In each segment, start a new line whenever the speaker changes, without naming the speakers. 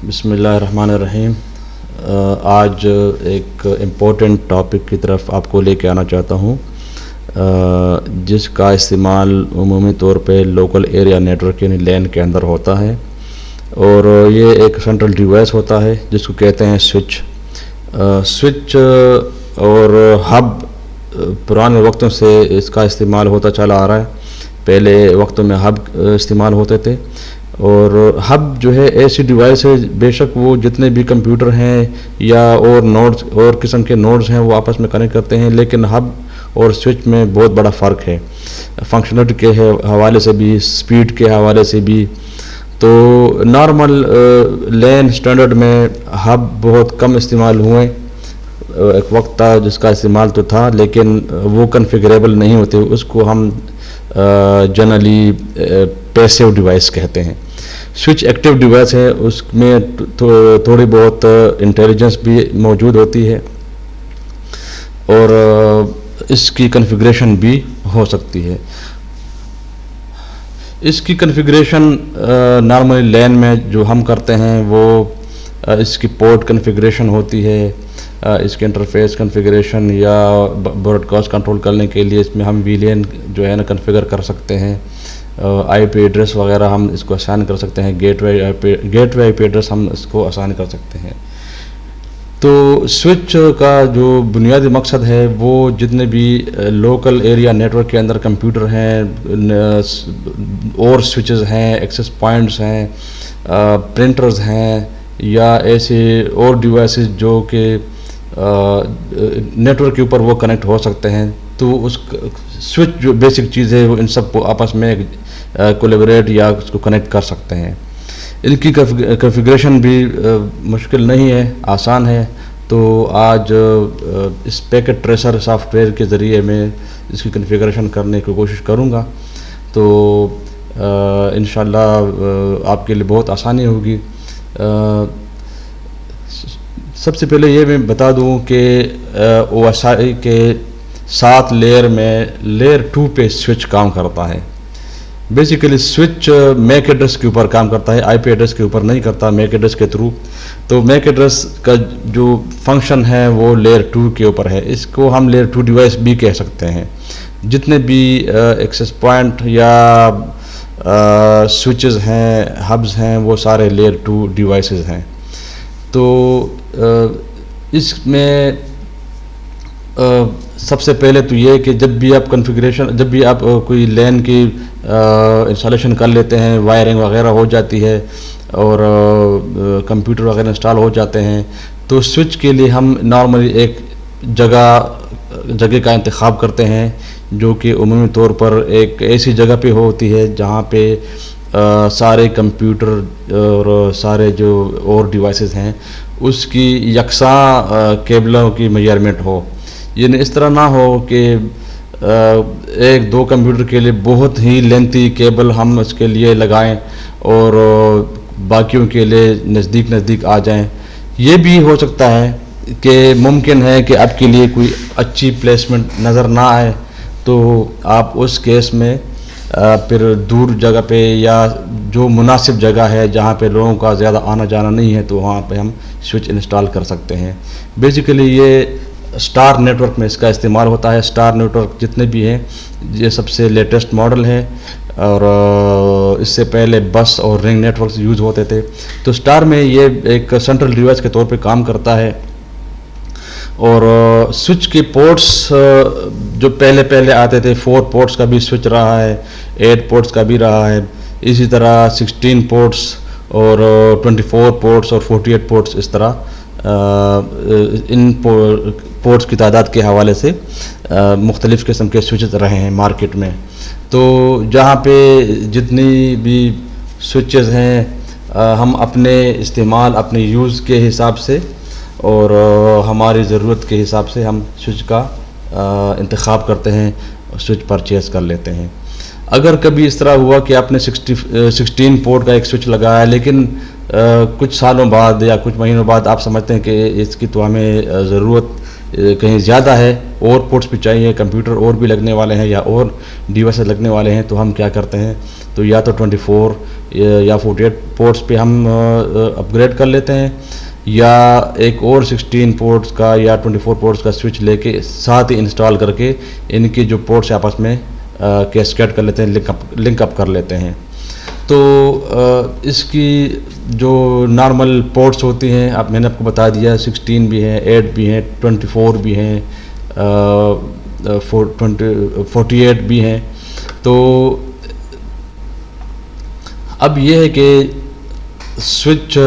बिस्मिल्लाहिर्रहमानिर्रहीम। आज एक इम्पोर्टेंट टॉपिक की तरफ आपको लेके आना चाहता हूँ, जिसका इस्तेमाल उमूमी तौर पे लोकल एरिया नेटवर्क यानी लैन के अंदर होता है। और ये एक सेंट्रल डिवाइस होता है जिसको कहते हैं स्विच और हब। पुराने वक्तों से इसका इस्तेमाल होता चला आ रहा है। पहले वक्तों में हब इस्तेमाल होते थे, और हब जो है ऐसी डिवाइस है, बेशक वो जितने भी कंप्यूटर हैं या और नोड्स और किस्म के नोड्स हैं वो आपस में कनेक्ट करते हैं, लेकिन हब और स्विच में बहुत बड़ा फ़र्क है, फंक्शनलिटी के हवाले से भी, स्पीड के हवाले से भी। तो नॉर्मल लैन स्टैंडर्ड में हब बहुत कम इस्तेमाल हुए। एक वक्त था जिसका इस्तेमाल तो था, लेकिन वो कन्फिगरेबल नहीं होते, उसको हम जनरली पैसिव डिवाइस कहते हैं। स्विच एक्टिव डिवाइस है, उसमें थोड़ी बहुत इंटेलिजेंस भी मौजूद होती है और इसकी कॉन्फ़िगरेशन भी हो सकती है। इसकी कॉन्फ़िगरेशन नॉर्मली लैन में जो हम करते हैं वो इसकी पोर्ट कॉन्फ़िगरेशन होती है, इसके इंटरफेस कॉन्फ़िगरेशन या ब्रॉडकास्ट कंट्रोल करने के लिए इसमें हम वीलैन जो है ना कॉन्फ़िगर कर सकते हैं। आईपी एड्रेस वगैरह हम इसको आसान कर सकते हैं, गेटवे आईपी एड्रेस हम इसको आसान कर सकते हैं। तो स्विच का जो बुनियादी मकसद है वो जितने भी लोकल एरिया नेटवर्क के अंदर कंप्यूटर हैं और स्विचेस हैं, एक्सेस पॉइंट्स हैं, प्रिंटर्स हैं या ऐसे और डिवाइसेस जो कि नेटवर्क के ऊपर वो कनेक्ट हो सकते हैं, तो उस स्विच जो बेसिक चीज़ है वो इन सब को आपस में कोलैबोरेट या उसको कनेक्ट कर सकते हैं। इनकी कॉन्फ़िगरेशन भी मुश्किल नहीं है, आसान है। तो आज इस पैकेट ट्रेसर सॉफ्टवेयर के ज़रिए मैं इसकी कॉन्फ़िगरेशन करने की कोशिश करूँगा, तो इंशाल्लाह आपके लिए बहुत आसानी होगी। सबसे पहले ये मैं बता दूं कि OSI के 7 लेयर में लेयर 2 पे स्विच काम करता है। बेसिकली स्विच मैक एड्रेस के ऊपर काम करता है, आईपी एड्रेस के ऊपर नहीं करता, मैक एड्रेस के थ्रू। तो मैक एड्रेस का जो फंक्शन है वो लेयर 2 के ऊपर है। इसको हम लेयर 2 डिवाइस भी कह सकते हैं। जितने भी एक्सेस पॉइंट या स्विचेस हैं, हब्स हैं, वो सारे लेयर 2 डिवाइसेस हैं। तो इसमें सबसे पहले तो ये कि जब भी आप कोई लैन की इंस्टॉलेशन कर लेते हैं, वायरिंग वगैरह हो जाती है और कंप्यूटर वगैरह इंस्टॉल हो जाते हैं, तो स्विच के लिए हम नॉर्मली एक जगह का इंतखाब करते हैं, जो कि उमूमी तौर पर एक ऐसी जगह पे होती है जहाँ पे सारे कंप्यूटर और सारे जो और डिवाइसेस हैं उसकी यकसा केबलों की मेजरमेंट हो। यानी इस तरह ना हो कि एक दो कंप्यूटर के लिए बहुत ही लेंथी केबल हम उसके लिए लगाएं और बाकियों के लिए नज़दीक आ जाएं। ये भी हो सकता है कि मुमकिन है कि आपके लिए कोई अच्छी प्लेसमेंट नज़र ना आए, तो आप उस केस में फिर दूर जगह पे या जो मुनासिब जगह है जहाँ पे लोगों का ज़्यादा आना जाना नहीं है, तो वहाँ पे हम स्विच इंस्टॉल कर सकते हैं। बेसिकली ये स्टार नेटवर्क में इसका इस्तेमाल होता है। स्टार नेटवर्क जितने भी हैं ये सबसे लेटेस्ट मॉडल है, और इससे पहले बस और रिंग नेटवर्क यूज़ होते थे। तो स्टार में ये एक सेंट्रल डिवाइस के तौर पे काम करता है। और स्विच के पोर्ट्स जो पहले आते थे, 4 पोर्ट्स का भी स्विच रहा है, 8 पोर्ट्स का भी रहा है, इसी तरह 16 पोर्ट्स और 24 पोर्ट्स और 48 पोर्ट्स, इस तरह इन पोर्ट्स की तादाद के हवाले से मुख्तलिफ़ किस्म के स्विचेस रहे हैं मार्केट में। तो जहाँ पे जितनी भी स्विचेस हैं हम अपने इस्तेमाल, अपने यूज़ के हिसाब से और हमारी ज़रूरत के हिसाब से हम स्विच का इंतखाब करते हैं, स्विच परचेज़ कर लेते हैं। अगर कभी इस तरह हुआ कि आपने 16 पोर्ट का एक स्विच लगाया, लेकिन कुछ सालों बाद या कुछ महीनों बाद आप समझते हैं कि इसकी तो हमें ज़रूरत कहीं ज़्यादा है, और पोर्ट्स भी चाहिए, कंप्यूटर और भी लगने वाले हैं या और डिवाइसेस लगने वाले हैं, तो हम क्या करते हैं, तो या तो 24 या 48 पोर्ट्स पे हम अपग्रेड कर लेते हैं, या एक और 16 पोर्ट्स का या 24 पोर्ट्स का स्विच लेके साथ ही इंस्टॉल करके इनकी जो पोर्ट्स आपस में कैस्केड कर लेते हैं, लिंक अप कर लेते हैं। तो इसकी जो नॉर्मल पोर्ट्स होती हैं, आप मैंने आपको बता दिया, 16 भी हैं, 8 भी हैं, 24 भी हैं, 48 भी हैं। तो अब ये है कि स्विच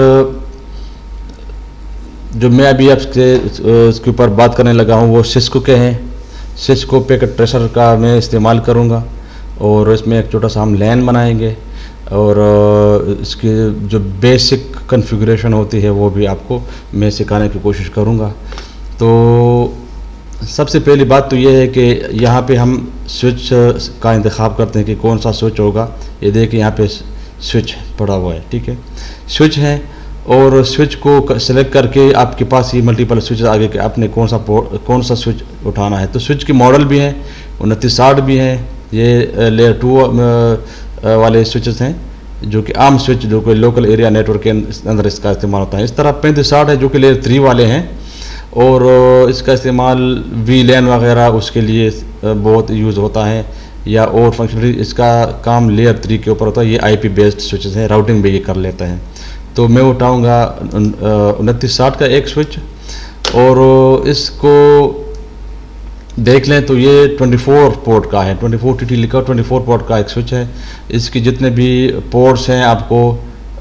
जो मैं अभी आपसे इसके ऊपर बात करने लगा हूँ वो सिस्को के हैं। सिस्को पैकेट ट्रेसर का मैं इस्तेमाल करूँगा, और इसमें एक छोटा सा हम लैन बनाएंगे, और इसकी जो बेसिक कॉन्फ़िगरेशन होती है वो भी आपको मैं सिखाने की कोशिश करूँगा। तो सबसे पहली बात तो ये है कि यहाँ पे हम स्विच का इंतखाब करते हैं कि कौन सा स्विच होगा। ये देखिए यहाँ पे स्विच पड़ा हुआ है, ठीक है, स्विच है, और स्विच को सेलेक्ट करके आपके पास ही मल्टीपल स्विच आगे के आपने कौन सा स्विच उठाना है। तो स्विच के मॉडल भी हैं, 2960 भी हैं, ये लेयर 2 वाले स्विचेस हैं, जो कि आम स्विच जो कि लोकल एरिया नेटवर्क के अंदर इसका इस्तेमाल होता है। इस तरह 3560 है जो कि लेयर 3 वाले हैं, और इसका इस्तेमाल VLAN वगैरह उसके लिए बहुत यूज़ होता है, या और फंक्शनलिटी इसका काम लेयर 3 के ऊपर होता है। ये IP बेस्ड स्विचेस हैं, राउटिंग भी ये कर लेते हैं। तो मैं उठाऊँगा 2960 का एक स्विच, और इसको देख लें तो ये 24 पोर्ट का है, 24 TT लिखा 24 पोर्ट का एक स्विच है। इसकी जितने भी पोर्ट्स हैं आपको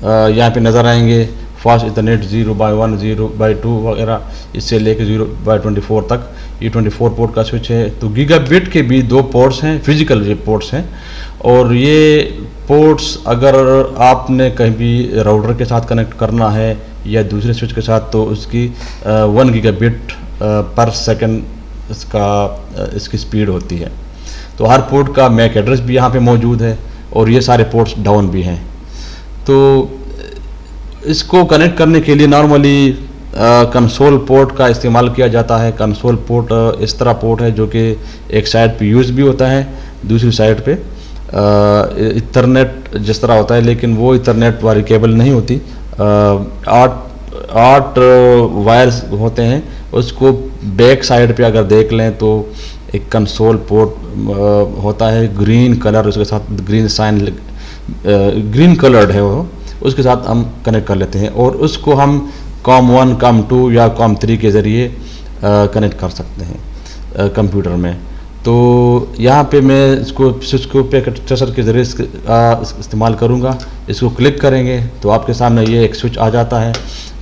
यहाँ पे नज़र आएंगे, फास्ट इथरनेट 0x1 0x2 वगैरह, इससे लेके 0x24 तक ये 24 पोर्ट का स्विच है। तो गीगाबिट के भी 2 पोर्ट्स हैं, फिजिकल ये पोर्ट्स हैं, और ये पोर्ट्स अगर आपने कहीं भी राउटर के साथ कनेक्ट करना है या दूसरे स्विच के साथ, तो उसकी 1 गीगाबिट पर सेकंड इसकी स्पीड होती है। तो हर पोर्ट का मैक एड्रेस भी यहाँ पे मौजूद है, और ये सारे पोर्ट्स डाउन भी हैं। तो इसको कनेक्ट करने के लिए नॉर्मली कंसोल पोर्ट का इस्तेमाल किया जाता है। कंसोल पोर्ट इस तरह पोर्ट है जो कि एक साइड पे यूज भी होता है, दूसरी साइड पे इथरनेट जिस तरह होता है, लेकिन वो इथरनेट वाली केबल नहीं होती। 8 वायर्स होते हैं। उसको बैक साइड पे अगर देख लें तो एक कंसोल पोर्ट होता है, ग्रीन कलर, उसके साथ ग्रीन साइन ग्रीन कलर्ड है वो, उसके साथ हम कनेक्ट कर लेते हैं, और उसको हम COM1 COM2 या COM3 के ज़रिए कनेक्ट कर सकते हैं कंप्यूटर में। तो यहाँ पे मैं इसको स्विच को पैकेट ट्रेसर के ज़रिए इस्तेमाल करूँगा। इसको क्लिक करेंगे तो आपके सामने ये एक स्विच आ जाता है।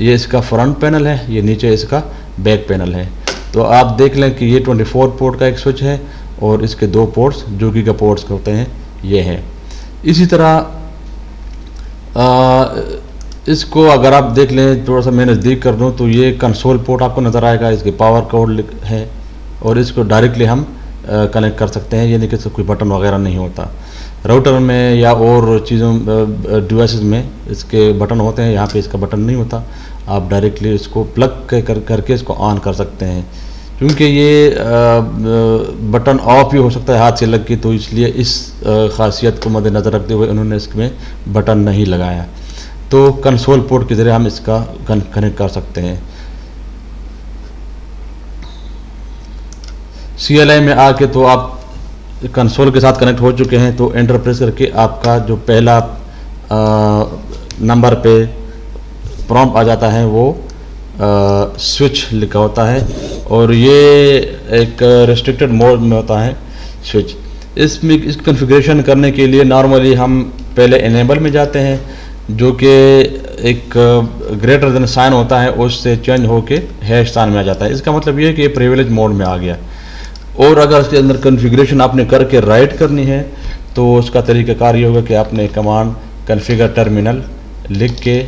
ये इसका फ्रंट पैनल है, ये नीचे इसका बैक पैनल है। तो आप देख लें कि ये 24 पोर्ट का एक स्विच है, और इसके 2 पोर्ट्स जो गीगा पोर्ट्स होते हैं ये हैं। इसी तरह इसको अगर आप देख लें, थोड़ा सा मैं नज़दीक कर दूँ, तो ये कंसोल पोर्ट आपको नज़र आएगा, इसके पावर कोड है, और इसको डायरेक्टली हम कनेक्ट कर सकते हैं, यानी कि कोई बटन वगैरह नहीं होता। राउटर में या और चीज़ों डिवाइसेस में इसके बटन होते हैं, यहाँ पे इसका बटन नहीं होता। आप डायरेक्टली इसको प्लग करके इसको ऑन कर सकते हैं, क्योंकि ये बटन ऑफ भी हो सकता है हाथ से लग के, तो इसलिए इस खासियत को मद्देनज़र रखते हुए उन्होंने इसमें बटन नहीं लगाया। तो कंसोल पोर्ट के ज़रिए हम इसका कनेक्ट कर सकते हैं। CLI में आके तो आप कंसोल के साथ कनेक्ट हो चुके हैं, तो एंटर प्रेस करके आपका जो पहला नंबर पे प्रॉम्प्ट आ जाता है वो स्विच लिखा होता है, और ये एक रेस्ट्रिक्टेड मोड में होता है स्विच। इसमें इस कॉन्फ़िगरेशन करने के लिए नॉर्मली हम पहले इनेबल में जाते हैं, जो कि एक ग्रेटर देन साइन होता है, उससे चेंज होके हैश साइन में आ जाता है। इसका मतलब ये है कि ये प्रिविलेज मोड में आ गया। और अगर इसके अंदर कॉन्फ़िगरेशन आपने करके राइट करनी है, तो उसका तरीक़ाकार ये होगा कि आपने कमांड कॉन्फ़िगर टर्मिनल लिख के,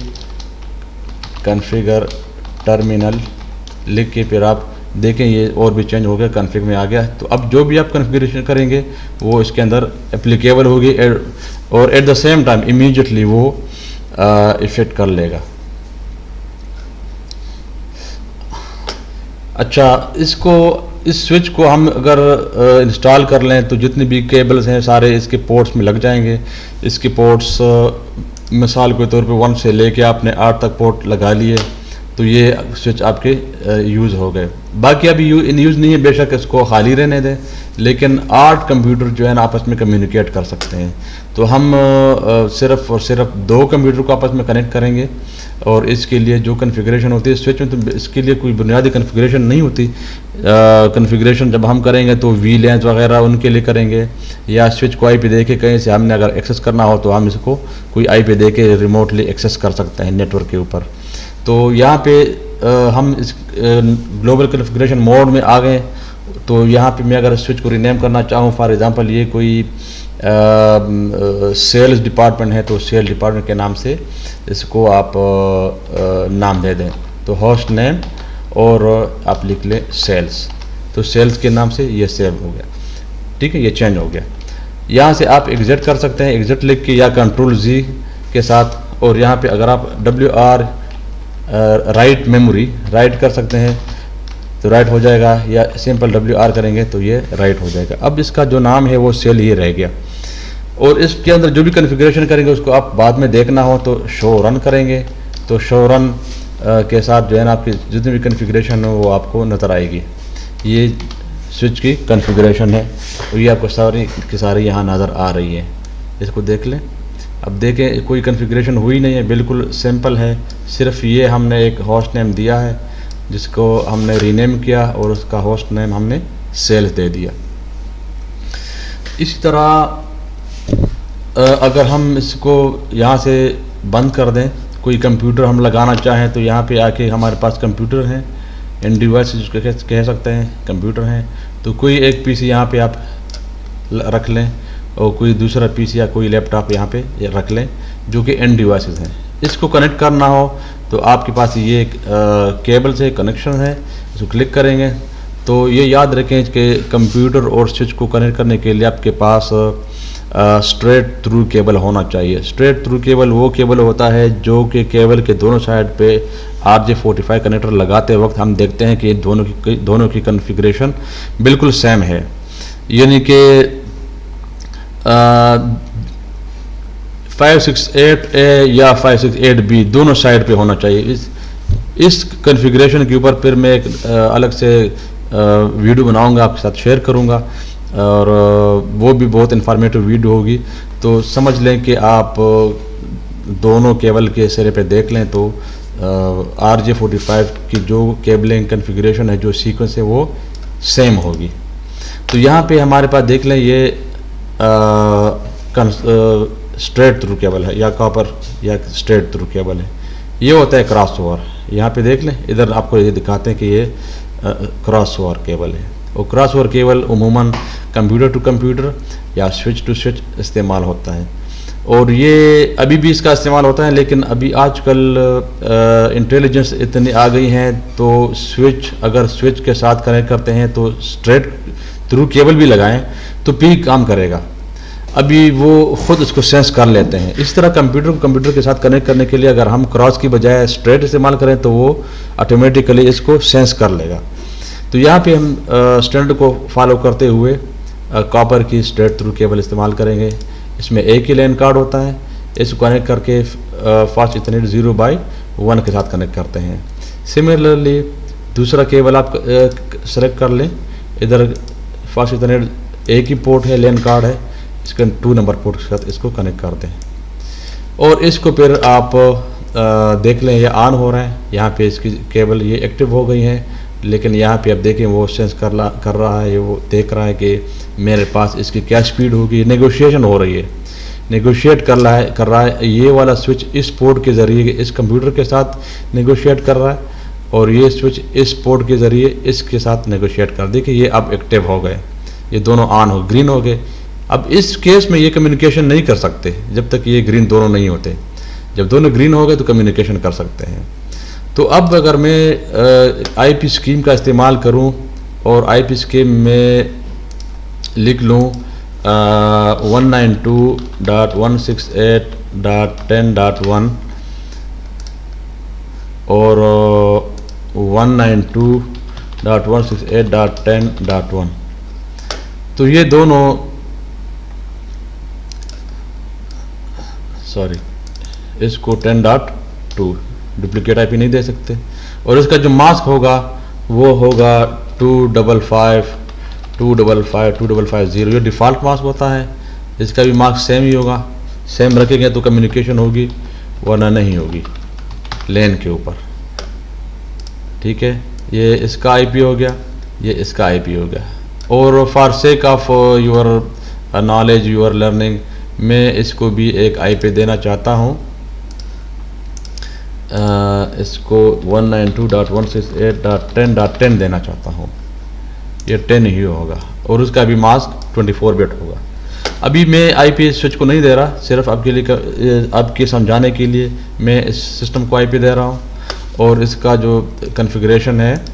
कॉन्फ़िगर टर्मिनल लिख के फिर आप देखें ये और भी चेंज हो गया, कॉन्फ़िग में आ गया। तो अब जो भी आप कॉन्फ़िगरेशन करेंगे वो इसके अंदर एप्लीकेबल होगी, और at the same time immediately वो इफ़ेक्ट कर लेगा। अच्छा, इस स्विच को हम अगर इंस्टॉल कर लें तो जितने भी केबल्स हैं सारे इसके पोर्ट्स में लग जाएंगे। इसके पोर्ट्स मिसाल के तौर पे 1 से लेके आपने 8 तक पोर्ट लगा लिए तो ये स्विच आपके यूज़ हो गए। बाकी अभी इन यूज़ नहीं है, बेशक इसको खाली रहने दें, लेकिन 8 कंप्यूटर जो है ना आपस में कम्युनिकेट कर सकते हैं। तो हम सिर्फ और सिर्फ 2 कंप्यूटर को आपस में कनेक्ट करेंगे और इसके लिए जो कन्फिग्रेशन होती है स्विच में, तो इसके लिए कोई बुनियादी कन्फिग्रेशन नहीं होती। कन्फिग्रेशन जब हम करेंगे तो वी लेंस वगैरह उनके लिए करेंगे, या स्विच को IP दे के कहीं से हमने अगर एक्सेस करना हो तो हम इसको कोई IP दे के रिमोटली एक्सेस कर सकते हैं नेटवर्क के ऊपर। तो यहाँ पे हम इस ग्लोबल कन्फिग्रेशन मोड में आ गए। तो यहाँ पे मैं अगर स्विच को रीनेम करना चाहूँ, फॉर एग्जांपल ये कोई सेल्स डिपार्टमेंट है तो सेल्स डिपार्टमेंट के नाम से इसको आप नाम दे दें। तो होस्ट नेम और आप लिख लें सेल्स, तो सेल्स के नाम से ये सेव हो गया। ठीक है, ये चेंज हो गया। यहाँ से आप एग्जिट कर सकते हैं, एग्जिट लिख के या Ctrl+Z के साथ। और यहाँ पे अगर आप WR राइट मेमोरी राइट कर सकते हैं तो राइट हो जाएगा, या सिंपल WR करेंगे तो ये राइट हो जाएगा। अब इसका जो नाम है वो सेल ही रह गया। और इसके अंदर जो भी कन्फिग्रेशन करेंगे उसको आप बाद में देखना हो तो शो रन करेंगे, तो शो रन के साथ जो है ना आपकी जितनी भी कन्फिग्रेशन हो वो आपको नज़र आएगी। ये स्विच की कन्फिग्रेशन है और ये आपको सारी की सारी यहाँ नज़र आ रही है। इसको देख लें। अब देखें, कोई कन्फिग्रेशन हुई नहीं है, बिल्कुल सिंपल है। सिर्फ ये हमने एक होस्ट नेम दिया है जिसको हमने रीनेम किया और उसका होस्ट नेम हमने सेल्स दे दिया। इसी तरह अगर हम इसको यहाँ से बंद कर दें, कोई कंप्यूटर हम लगाना चाहें तो यहाँ पे आके हमारे पास कंप्यूटर हैं, एंड डिवाइस जिसको कह सकते हैं कंप्यूटर हैं। तो कोई एक PC यहाँ पे आप रख लें और कोई दूसरा PC या कोई लैपटॉप यहाँ पे रख लें जो कि एंड डिवाइसेस हैं। इसको कनेक्ट करना हो तो आपके पास ये केबल से कनेक्शन है, इसको क्लिक करेंगे तो ये याद रखें कि कंप्यूटर और स्विच को कनेक्ट करने के लिए आपके पास स्ट्रेट थ्रू केबल होना चाहिए। स्ट्रेट थ्रू केबल वो केबल होता है जो कि केबल के दोनों साइड पे RJ45 कनेक्टर लगाते वक्त हम देखते हैं कि दोनों की कन्फिग्रेशन बिल्कुल सेम है, यानी कि 568A या 568B दोनों साइड पे होना चाहिए। इस कन्फिग्रेशन के ऊपर फिर मैं एक अलग से वीडियो बनाऊंगा, आपके साथ शेयर करूंगा, और वो भी बहुत इन्फॉर्मेटिव वीडियो होगी। तो समझ लें कि आप दोनों केबल के सिरे पे देख लें तो RJ45 की जो केबलिंग कन्फिग्रेशन है, जो सीक्वेंस है, वो सेम होगी। तो यहाँ पे हमारे पास देख लें ये स्ट्रेट थ्रू केबल है या कॉपर या स्ट्रेट थ्रू केबल है। ये होता है क्रॉस ओवर। यहाँ पे देख लें, इधर आपको ये दिखाते हैं कि ये क्रॉस ओवर केबल है। और क्रॉस ओवर केबल उमूमन कंप्यूटर टू कंप्यूटर या स्विच टू स्विच इस्तेमाल होता है, और ये अभी भी इसका इस्तेमाल होता है। लेकिन अभी आजकल इंटेलिजेंस इतनी आ गई हैं तो अगर स्विच के साथ कनेक्ट करते हैं तो स्ट्रेट थ्रू केबल भी लगाएं तो भी काम करेगा। अभी वो खुद इसको सेंस कर लेते हैं। इस तरह कंप्यूटर को कंप्यूटर के साथ कनेक्ट करने के लिए अगर हम क्रॉस की बजाय स्ट्रेट इस्तेमाल करें तो वो ऑटोमेटिकली इसको सेंस कर लेगा। तो यहाँ पे हम स्टैंडर्ड को फॉलो करते हुए कॉपर की स्ट्रेट थ्रू केबल इस्तेमाल करेंगे। इसमें एक ही लैन कार्ड होता है, इसको कनेक्ट करके फास्ट इथरनेट 0/1 के साथ कनेक्ट करते हैं। सिमिलरली दूसरा केबल आप सेलेक्ट कर लें। इधर फास्ट इथरनेट एक ही पोर्ट है, लैन कार्ड है, इसका 2 नंबर पोर्ट के साथ इसको कनेक्ट करते हैं और इसको फिर आप देख लें ये ऑन हो रहा है। यहाँ पे इसकी केबल ये एक्टिव हो गई है, लेकिन यहाँ पे आप देखें वो सेंस कर रहा है, वो देख रहा है कि मेरे पास इसकी क्या स्पीड होगी। नेगोशिएशन हो रही है, नेगोशिएट कर रहा है। ये वाला स्विच इस पोर्ट के ज़रिए इस कंप्यूटर के साथ नेगोशिएट कर रहा है और ये स्विच इस पोर्ट के ज़रिए इसके साथ नेगोशिएट कर। देखिए ये अब एक्टिव हो गए, ये दोनों ऑन हो ग्रीन हो गए। अब इस केस में ये कम्युनिकेशन नहीं कर सकते जब तक ये ग्रीन दोनों नहीं होते। जब दोनों ग्रीन हो गए तो कम्युनिकेशन कर सकते हैं। तो अब अगर मैं IP स्कीम का इस्तेमाल करूं और IP स्कीम में लिख लूं 192.168.10.1 और 10.168.10.1। तो ये दोनों, सॉरी, इसको 10.2 डुप्लीकेट आईपी नहीं दे सकते। और इसका जो मास्क होगा वो होगा 255.255.255.0। ये डिफ़ॉल्ट मास्क होता है, इसका भी मास्क सेम ही होगा। सेम रखेंगे तो कम्युनिकेशन होगी, वरना नहीं होगी लैन के ऊपर। ठीक है, ये इसका आईपी हो गया, ये इसका आईपी हो गया। और for sake of your knowledge, your learning, मैं इसको भी एक आईपी देना चाहता हूँ। इसको 192.168.10.10 देना चाहता हूँ। ये 10 ही होगा और उसका भी मास्क 24 बिट होगा। अभी मैं आईपी स्विच को नहीं दे रहा, सिर्फ आपके लिए, आपके समझाने के लिए मैं इस सिस्टम को आईपी दे रहा हूँ। और इसका जो कॉन्फ़िगरेशन है,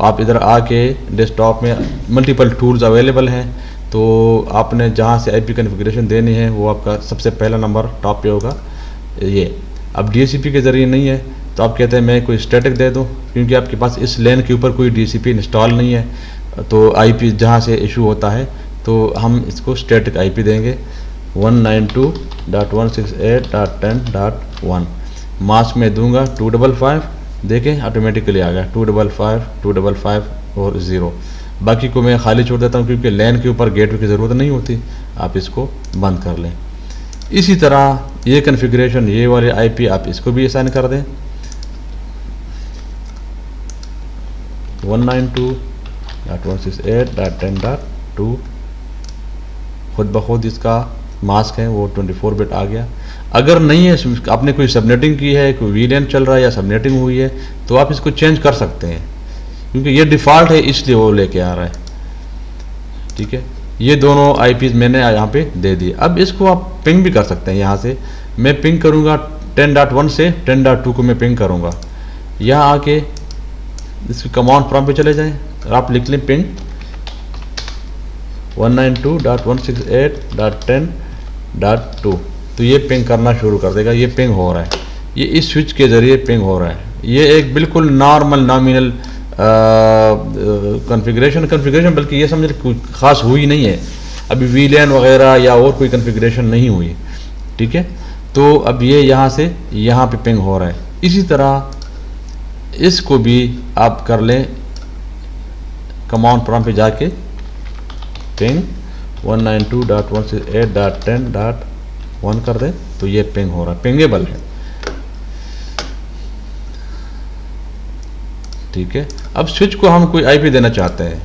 आप इधर आके डेस्कटॉप में मल्टीपल टूल्स अवेलेबल हैं, तो आपने जहाँ से आईपी कॉन्फ़िगरेशन देनी है वो आपका सबसे पहला नंबर टॉप पे होगा ये। अब डीएचसीपी के ज़रिए नहीं है तो आप कहते हैं मैं कोई स्टैटिक दे दूं, क्योंकि आपके पास इस लैन के ऊपर कोई डीएचसीपी इंस्टॉल नहीं है, तो आईपी जहाँ से इशू होता है तो हम इसको स्टैटिक आईपी देंगे 192.168.10.1। मास्क में दूंगा 255, देखें ऑटोमेटिकली आ गया 255, 255 और 0। बाकी को मैं खाली छोड़ देता हूँ, क्योंकि लैन के ऊपर गेटवे की ज़रूरत नहीं होती, आप इसको बंद कर लें। इसी तरह ये कॉन्फ़िगरेशन, ये वाले आईपी आप इसको भी असाइन कर दें 192.168.10.2। खुद ब खुद इसका मास्क है वो 24 बिट आ गया। अगर नहीं है, आपने कोई सबनेटिंग की है, कोई वीलैन चल रहा है या सबनेटिंग हुई है, तो आप इसको चेंज कर सकते हैं, क्योंकि ये डिफ़ॉल्ट है इसलिए वो लेके आ रहा है। ठीक है, ये दोनों आईपीज़ मैंने यहाँ पे दे दिए। अब इसको आप पिंग भी कर सकते हैं। यहाँ से मैं पिंग करूँगा 10.1 से 10.2 को मैं पिंग करूँगा। यहाँ आके इसके कमांड प्रॉम्प्ट पे चले जाएं और आप लिख लें पिंग 192.168.10.2, तो ये पिंग करना शुरू कर देगा। ये पिंग हो रहा है, ये इस स्विच के ज़रिए पिंग हो रहा है। ये एक बिल्कुल नॉर्मल नॉमिनल कॉन्फ़िगरेशन, बल्कि ये समझ कोई ख़ास हुई नहीं है अभी, वीलैन वगैरह या और कोई कॉन्फ़िगरेशन नहीं हुई। ठीक है, तो अब ये यहाँ से यहाँ पे पिंग हो रहा है। इसी तरह इसको भी आप कर लें, कमांड प्रॉम्प्ट पे जाके पिंग 192.168.10.1 कर दें, तो ये पिंग हो रहा है, पिंगेबल है। ठीक है, अब स्विच को हम कोई आईपी देना चाहते हैं।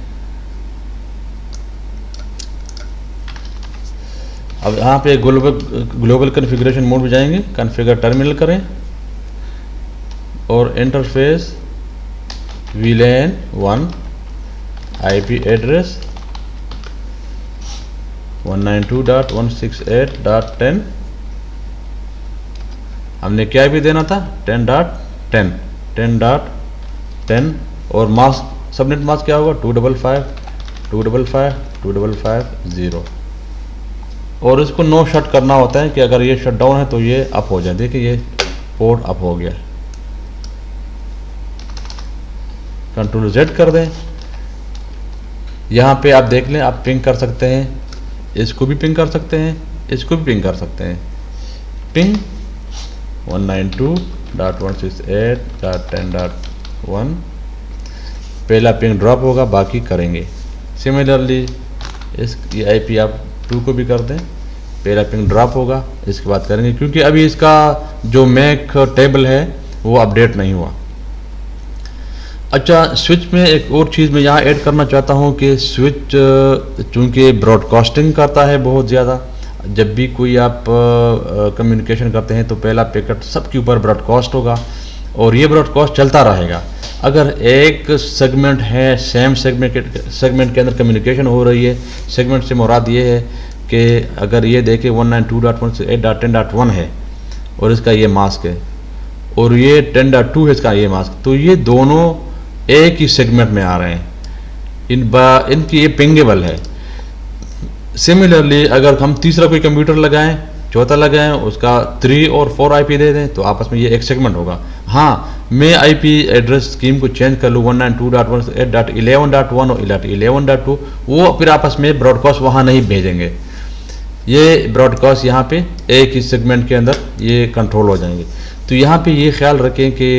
अब यहाँ पे ग्लोबल कॉन्फ़िगरेशन मोड में जाएंगे, कॉन्फ़िगर टर्मिनल करें और इंटरफेस VLAN 1 आईपी एड्रेस 192.168.10। हमने क्या भी देना था 10.10 और मास्क, सबनेट मास्क क्या होगा 255 और इसको नो शट करना होता है कि अगर ये शट डाउन है तो ये अप हो जाए। देखिए ये पोर्ट अप हो गया। कंट्रोल Z कर दें। यहाँ पे आप देख लें, आप पिंग कर सकते हैं, इसको भी पिंग कर सकते हैं, इसको भी पिंग कर सकते हैं। पिंग 192.168.10.1, पहला पिंग ड्रॉप होगा, बाकी करेंगे। सिमिलरली इस ये आईपी आप 2 को भी कर दें, पहला पिंग ड्रॉप होगा, इसके बाद करेंगे, क्योंकि अभी इसका जो मैक टेबल है वो अपडेट नहीं हुआ। अच्छा, स्विच में एक और चीज़ मैं यहाँ ऐड करना चाहता हूँ कि स्विच चूँकि ब्रॉडकास्टिंग करता है बहुत ज़्यादा, जब भी कोई आप कम्युनिकेशन करते हैं तो पहला पैकेट सबके ऊपर ब्रॉडकास्ट होगा और ये ब्रॉडकास्ट चलता रहेगा। अगर एक सेगमेंट है, सेम सेगमेंट के अंदर कम्युनिकेशन हो रही है, सेगमेंट से मुराद ये है कि अगर ये देखें 192.168.10.1 है और इसका ये मास्क है और ये 10.2 है इसका ये मास्क, तो ये दोनों एक ही सेगमेंट में आ रहे हैं, इनकी ये पिंगेबल है। सिमिलरली अगर हम तीसरा कोई कंप्यूटर लगाएं चौथा लगाएं, उसका 3 और 4 आईपी दे दें तो आपस में ये एक सेगमेंट होगा। हाँ, मैं आईपी एड्रेस स्कीम को चेंज कर लूँ 192.168.11.1 और 11.2, वो फिर आपस में ब्रॉडकास्ट वहाँ नहीं भेजेंगे। ये ब्रॉडकास्ट यहाँ पे एक ही सेगमेंट के अंदर ये कंट्रोल हो जाएंगे। तो यहाँ पे ये ख्याल रखें कि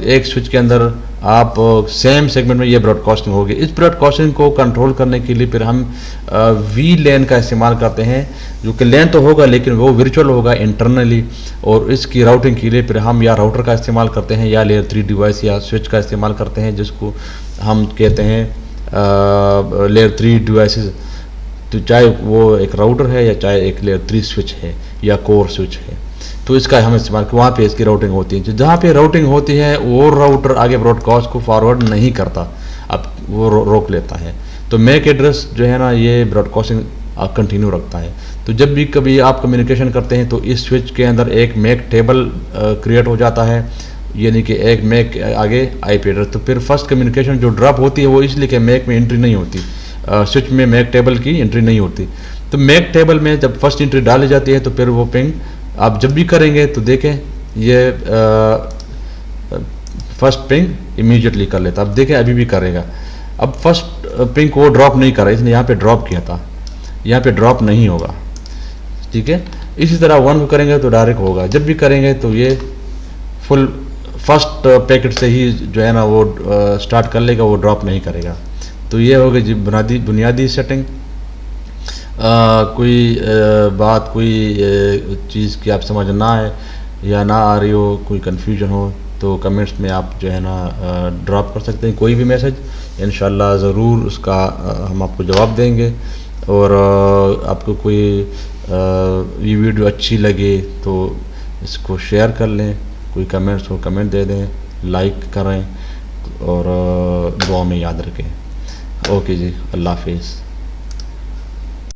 एक स्विच के अंदर आप सेम सेगमेंट में ये ब्रॉडकास्टिंग होगी। इस ब्रॉडकास्टिंग को कंट्रोल करने के लिए फिर हम वी लैन का इस्तेमाल करते हैं, जो कि लैन तो होगा लेकिन वो वर्चुअल होगा इंटरनली, और इसकी राउटिंग के लिए फिर हम या राउटर का इस्तेमाल करते हैं या लेयर 3 डिवाइस या स्विच का इस्तेमाल करते हैं, जिसको हम कहते हैं लेयर 3 डिवाइसेस। तो चाहे वो एक राउटर है या चाहे एक लेयर 3 स्विच है या कोर स्विच है, तो इसका हम इस्तेमाल वहाँ पे इसकी राउटिंग होती है। जहाँ पे राउटिंग होती है वो राउटर आगे ब्रॉडकास्ट को फॉरवर्ड नहीं करता, अब वो रोक लेता है। तो मैक एड्रेस जो है ना ये ब्रॉडकास्टिंग कंटिन्यू रखता है। तो जब भी कभी आप कम्युनिकेशन करते हैं तो इस स्विच के अंदर एक मैक टेबल क्रिएट हो जाता है, यानी कि एक मैक आगे आईपी एड्रेस। तो फिर फर्स्ट कम्युनिकेशन जो ड्रॉप होती है वो इसलिए कि मैक में एंट्री नहीं होती, स्विच में मैक टेबल की एंट्री नहीं होती। तो मैक टेबल में जब फर्स्ट एंट्री डाली जाती है तो फिर वो पिंग आप जब भी करेंगे तो देखें ये फर्स्ट पिंग इमीडिएटली कर लेता। अब देखें अभी भी करेगा। अब फर्स्ट पिंग को ड्रॉप नहीं कर रहा, इसने यहाँ पे ड्रॉप किया था, यहाँ पे ड्रॉप नहीं होगा, ठीक है। इसी तरह 1 को करेंगे तो डायरेक्ट होगा, जब भी करेंगे तो ये फुल फर्स्ट पैकेट से ही जो है ना वो स्टार्ट कर लेगा, वो ड्रॉप नहीं करेगा। तो ये हो गई जी बुनियादी सेटिंग। कोई बात कोई चीज़ की आप समझ ना आए या ना आ रही हो, कोई कन्फ्यूजन हो तो कमेंट्स में आप जो है ना ड्रॉप कर सकते हैं कोई भी मैसेज, इंशाल्लाह ज़रूर उसका हम आपको जवाब देंगे। और आपको कोई ये वीडियो अच्छी लगे तो इसको शेयर कर लें, कोई कमेंट्स हो कमेंट दे दें, लाइक करें और दुआ में याद रखें। ओके जी, अल्लाह हाफिज़।